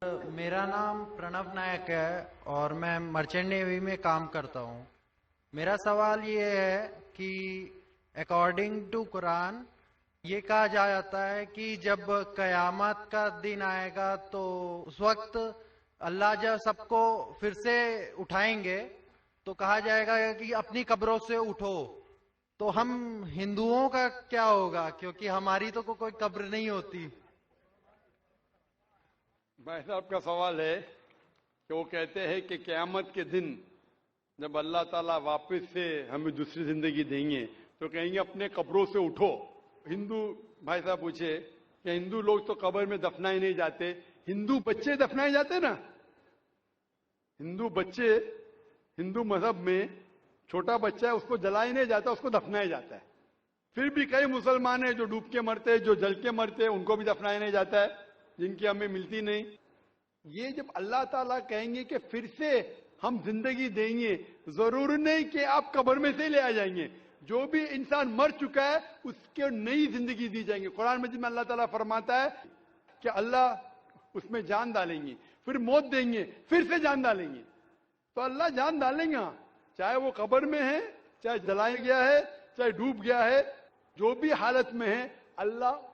मेरा नाम प्रणव नायक है और मैं मर्चेंट नेवी में काम करता हूँ। मेरा सवाल ये है कि अकॉर्डिंग टू कुरान ये कहा जाता है कि जब कयामत का दिन आएगा तो उस वक्त अल्लाह जब सबको फिर से उठाएंगे तो कहा जाएगा कि अपनी कब्रों से उठो। तो हम हिंदुओं का क्या होगा, क्योंकि हमारी तो कोई कब्र नहीं होती। भाई साहब का सवाल है कि वो कहते हैं कि क़यामत के दिन जब अल्लाह ताला वापस से हमें दूसरी जिंदगी देंगे तो कहेंगे अपने कब्रों से उठो। हिंदू भाई साहब पूछे कि हिंदू लोग तो कब्र में दफनाए नहीं जाते, हिंदू बच्चे दफनाए जाते ना। हिंदू बच्चे, हिंदू मजहब में छोटा बच्चा है उसको जलाया नहीं जाता, उसको दफनाया जाता है। फिर भी कई मुसलमान हैं जो डूब के मरते हैं, जो जल के मरते हैं, उनको भी दफनाया नहीं जाता है, जिनकी हमें मिलती नहीं। ये जब अल्लाह ताला कहेंगे कि फिर से हम जिंदगी देंगे, जरूर नहीं कि आप कब्र में से ले आ जाएंगे। जो भी इंसान मर चुका है उसको नई जिंदगी दी जाएंगे। कुरान मजीद में अल्लाह ताला फरमाता है कि अल्लाह उसमें जान डालेंगे, फिर मौत देंगे, फिर से जान डालेंगे। तो अल्लाह जान डालेंगे, चाहे वो कब्र में है, चाहे जलाया गया है, चाहे डूब गया है, जो भी हालत में है अल्लाह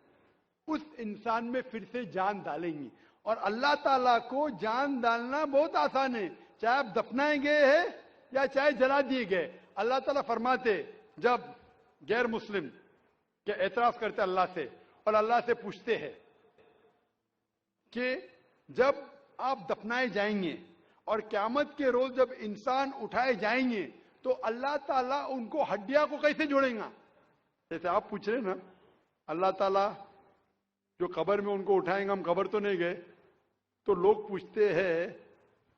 उस इंसान में फिर से जान डालेंगी। और अल्लाह ताला को जान डालना बहुत आसान है, चाहे आप दफनाए गए हैं या चाहे जला दिए गए। अल्लाह ताला फरमाते जब गैर मुस्लिम के एतराज करते अल्लाह से और अल्लाह से पूछते हैं कि जब आप दफनाए जाएंगे और क़यामत के रोज जब इंसान उठाए जाएंगे तो अल्लाह ताला उनको हड्डियां को कैसे जोड़ेगा। जैसे आप पूछ रहे ना, अल्लाह ताला जो कब्र में उनको उठाएंगे, हम कब्र तो नहीं गए। तो लोग पूछते हैं,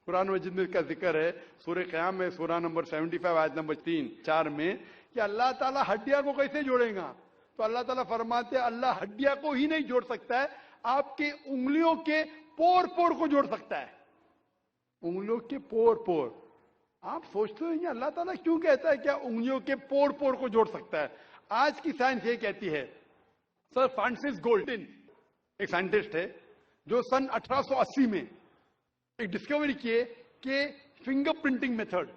कुरान मजीद में इसका जिक्र है सूरह क़याम में, सूरह नंबर 75 आयत नंबर 3-4 में, कि अल्लाह ताला हड्डियां को कैसे जोड़ेगा। तो अल्लाह ताला फरमाते अल्लाह हड्डियां को ही नहीं जोड़ सकता है, आपके उंगलियों के पोर पोर को जोड़ सकता है। उंगलियों के पोर पोर। आप सोचते होंगे अल्लाह ताला क्यों कहता है क्या उंगलियों के पोर पोर को जोड़ सकता है। आज की साइंस ये कहती है, सर फ्रांसिस गोल्डन एक साइंटिस्ट है जो सन 1880 में एक डिस्कवरी किए कि फिंगर प्रिंटिंग मेथड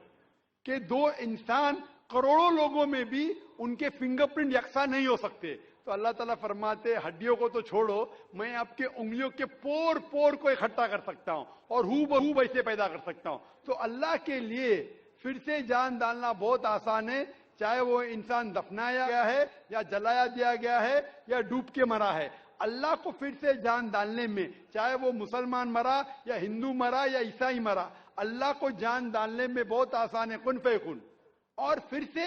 के दो इंसान करोड़ों लोगों में भी उनके फिंगरप्रिंट यकसा नहीं हो सकते। तो अल्लाह ताला फरमाते हड्डियों को तो छोड़ो, मैं आपके उंगलियों के पोर पोर को इकट्ठा कर सकता हूं और हू बहू वैसे पैदा कर सकता हूं। तो अल्लाह के लिए फिर से जान डालना बहुत आसान है, चाहे वो इंसान दफनाया गया है या जलाया दिया गया है या डूब के मरा है। अल्लाह को फिर से जान डालने में, चाहे वो मुसलमान मरा या हिंदू मरा या ईसाई मरा, अल्लाह को जान डालने में बहुत आसान है, कुन फयकुन। और फिर से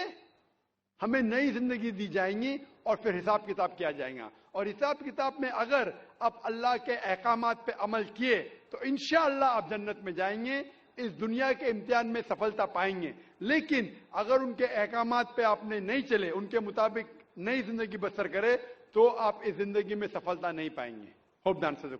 हमें नई जिंदगी दी जाएंगी और फिर हिसाब किताब किया जाएगा। और हिसाब किताब में अगर आप अल्लाह के अहकामात पे अमल किए तो इंशाअल्लाह आप जन्नत में जाएंगे, इस दुनिया के इम्तिहान में सफलता पाएंगे। लेकिन अगर उनके अहकामात पे आपने नहीं चले, उनके मुताबिक नई जिंदगी बसर करे, तो आप इस जिंदगी में सफलता नहीं पाएंगे। Hope the answer